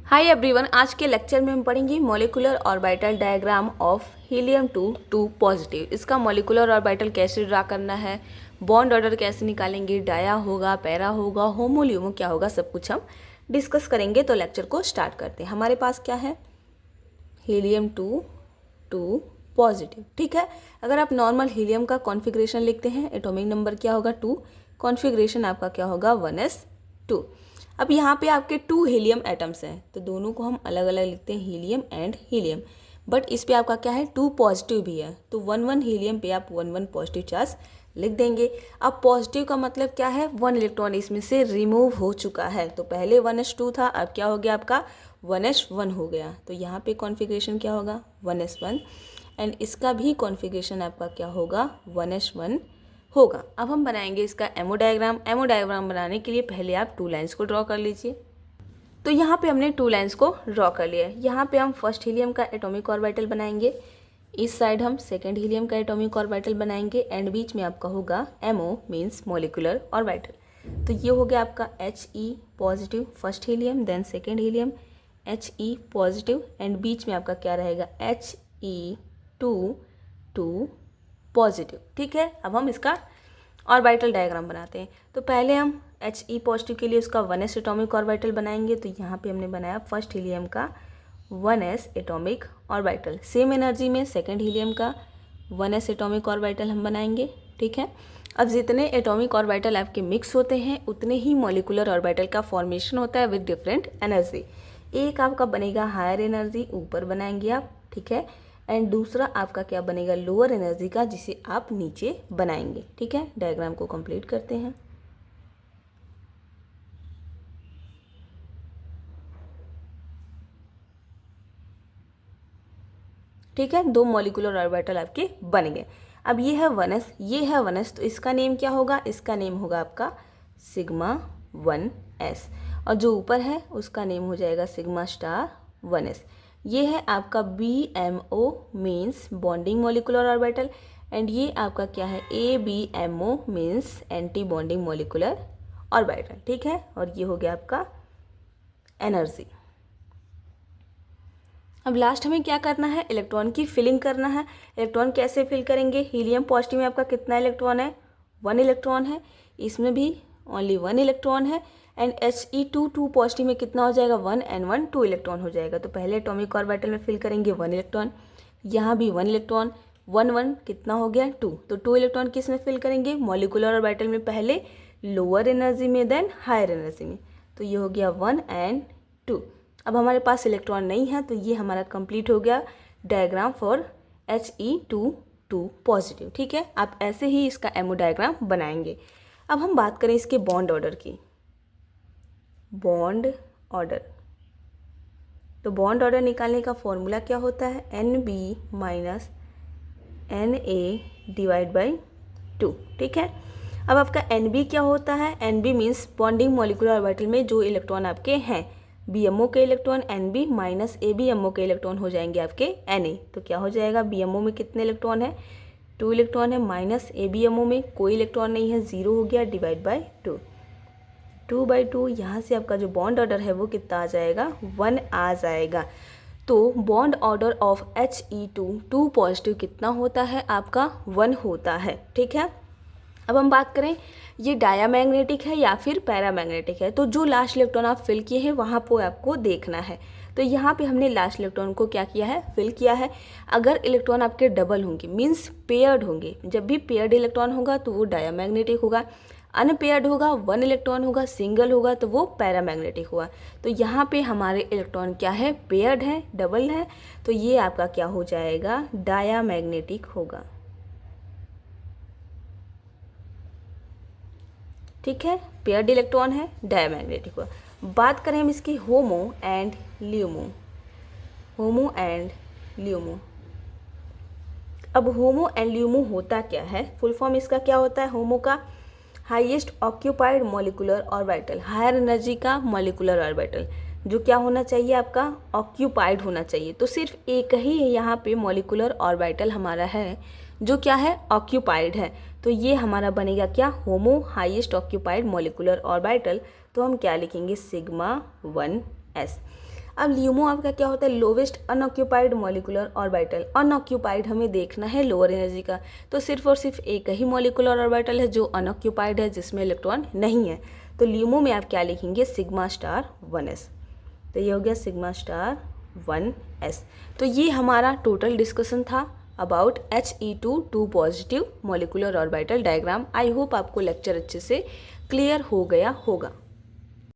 Hi everyone, आज के lecture में हम पढ़ेंगे molecular orbital diagram of helium 2 positive. इसका मॉलिक्यूलर ऑर्बिटल कैसे ड्रा करना है, बॉन्ड ऑर्डर कैसे निकालेंगे, डाया होगा, पैरा होगा, होमो ल्यूमो क्या होगा, सब कुछ हम डिस्कस करेंगे। तो लेक्चर को स्टार्ट करते हैं। हमारे पास क्या है, हीलियम 2 पॉजिटिव। ठीक है, अगर आप नॉर्मल हीलियम का कॉन्फिगरेशन लिखते हैं, एटॉमिक नंबर क्या होगा 2, कॉन्फिगरेशन आपका क्या होगा 1s2। अब यहाँ पे आपके 2 हीलियम एटम्स हैं, तो दोनों को हम अलग अलग लिखते हैं, हीलियम एंड हीलियम। बट इस पे आपका क्या है 2 पॉजिटिव भी है, तो 1 हीलियम पे आप 1 पॉजिटिव चार्ज लिख देंगे। अब पॉजिटिव का मतलब क्या है, 1 इलेक्ट्रॉन इसमें से रिमूव हो चुका है। तो पहले 1s2 था, अब क्या हो गया आपका 1s1 हो गया। तो यहाँ पे कॉन्फ़िगरेशन क्या होगा 1s1 एंड इसका भी कॉन्फ़िगरेशन आपका क्या होगा 1s1 होगा। अब हम बनाएंगे इसका एमो डायग्राम। एमो डायग्राम बनाने के लिए पहले आप 2 लाइंस को ड्रॉ कर लीजिए। तो यहाँ पे हमने 2 लाइंस को ड्रॉ कर लिया है। यहाँ पे हम फर्स्ट हीलियम का एटॉमिक ऑर्बिटल बनाएंगे, इस साइड हम सेकेंड हीलियम का एटॉमिक ऑर्बिटल बनाएंगे एंड बीच में आपका होगा एमओ मीन्स मॉलिक्यूलर ऑर्बिटल। तो ये हो गया आपका He positive first helium, then second helium He positive and बीच में आपका क्या रहेगा He2 पॉजिटिव। ठीक है, अब हम इसका ऑर्बिटल डायग्राम बनाते हैं। तो पहले हम He पॉजिटिव के लिए उसका 1s एटॉमिक ऑर्बिटल बनाएंगे। तो यहाँ पे हमने बनाया फर्स्ट हीलियम का 1s atomic orbital, same energy में सेकंड हीलियम का 1s एटॉमिक ऑर्बिटल हम बनाएंगे। ठीक है, अब जितने एटॉमिक ऑर्बिटल आपके मिक्स होते हैं उतने ही मॉलिक्यूलर ऑर्बिटल का फॉर्मेशन होता है विद डिफरेंट एनर्जी। एक आपका बनेगा हायर एनर्जी, ऊपर बनाएंगे आप, ठीक है, एंड दूसरा आपका क्या बनेगा लोअर एनर्जी का, जिसे आप नीचे बनाएंगे। ठीक है, डायग्राम को कंप्लीट करते हैं। ठीक है, 2 मॉलिक्यूलर ऑर्बिटल आपके बन गए। अब ये है 1s, ये है 1s, तो इसका नेम क्या होगा, इसका नेम होगा आपका सिग्मा 1s और जो ऊपर है उसका नेम हो जाएगा सिग्मा स्टार 1s। ये है आपका BMO means bonding molecular orbital and ये आपका क्या है ABMO means anti bonding molecular orbital. ठीक है, और ये हो गया आपका एनर्जी। अब लास्ट हमें क्या करना है, इलेक्ट्रॉन की फिलिंग करना है। इलेक्ट्रॉन कैसे फिल करेंगे, हीलियम पॉजिटिव में आपका कितना इलेक्ट्रॉन है 1 इलेक्ट्रॉन है, इसमें भी ओनली 1 इलेक्ट्रॉन है एंड He2 पॉजिटिव में कितना हो जाएगा 1 एंड 1 2 इलेक्ट्रॉन हो जाएगा। तो पहले एटॉमिक ऑर्बिटल में फिल करेंगे 1 इलेक्ट्रॉन, यहाँ भी 1 इलेक्ट्रॉन, 1 कितना हो गया 2, तो 2 इलेक्ट्रॉन किस में फिल करेंगे मॉलिक्यूलर ऑर्बिटल में, पहले लोअर एनर्जी में देन हायर एनर्जी में। तो ये हो गया 1 एंड 2। अब हमारे पास इलेक्ट्रॉन नहीं है, तो ये हमारा कंप्लीट हो गया डायग्राम फॉर He2 पॉजिटिव। ठीक है, आप ऐसे ही इसका एमओ डायग्राम बनाएंगे। अब हम बात करें इसके बॉन्ड ऑर्डर की। बॉन्ड ऑर्डर, तो बॉन्ड ऑर्डर निकालने का फॉर्मूला क्या होता है NB minus NA divide by 2। ठीक है, अब आपका NB क्या होता है, NB means bonding molecular orbital में जो इलेक्ट्रॉन आपके हैं, BMO के इलेक्ट्रॉन NB माइनस ABMO के इलेक्ट्रॉन हो जाएंगे आपके Na। तो क्या हो जाएगा BMO में कितने इलेक्ट्रॉन है 2 इलेक्ट्रॉन है, माइनस ABMO में कोई इलेक्ट्रॉन नहीं है 0 हो गया, डिवाइड बाई 2/2। यहाँ से आपका जो बॉन्ड ऑर्डर है वो कितना आ जाएगा 1 आ जाएगा। तो bond order of He2 positive कितना होता है आपका 1 होता है। ठीक है, अब हम बात करें ये डायामैग्नेटिक है या फिर पैरामैग्नेटिक है। तो जो लास्ट इलेक्ट्रॉन आप फिल किए हैं वहाँ पर आपको देखना है। तो यहाँ पे हमने लास्ट इलेक्ट्रॉन को क्या किया है फिल किया है। अगर इलेक्ट्रॉन आपके डबल होंगे मीन्स पेयर्ड होंगे, जब भी पेयर्ड इलेक्ट्रॉन होगा तो वो डायामैग्नेटिक होगा, अनपेयर्ड होगा 1 इलेक्ट्रॉन होगा, सिंगल होगा तो वो पैरामैग्नेटिक होगा। तो यहाँ पे हमारे इलेक्ट्रॉन क्या है पेयर्ड है, डबल है, तो ये आपका क्या हो जाएगा डायामैग्नेटिक होगा। ठीक है, पेयर्ड इलेक्ट्रॉन है, डायामैग्नेटिक होगा। बात करें हम इसकी HOMO and LUMO. HOMO and LUMO, अब होमो एंड ल्यूमो होता क्या है, फुल फॉर्म इसका क्या होता है होमो का highest occupied molecular orbital, higher energy का मॉलिक्यूलर ऑर्बिटल, जो क्या होना चाहिए आपका ऑक्यूपाइड होना चाहिए। तो सिर्फ एक ही यहाँ पे मॉलिक्यूलर ऑर्बिटल हमारा है जो क्या है ऑक्यूपाइड है। तो ये हमारा बनेगा क्या होमो हाईएस्ट ऑक्यूपाइड मॉलिक्यूलर ऑर्बिटल। तो हम क्या लिखेंगे सिग्मा 1s। अब LUMO आपका क्या होता है, lowest unoccupied molecular orbital. Unoccupied हमें देखना है लोअर एनर्जी का, तो सिर्फ और सिर्फ एक ही मॉलिकुलर ऑर्बिटल है जो अनऑक्यूपाइड है, जिसमें इलेक्ट्रॉन नहीं है। तो LUMO में आप क्या लिखेंगे, सिग्मा स्टार 1s। तो ये हो गया सिग्मा स्टार 1s। तो ये हमारा टोटल डिस्कशन था about He2 2 positive molecular orbital diagram. I hope आपको लेक्चर अच्छे से क्लियर हो गया होगा।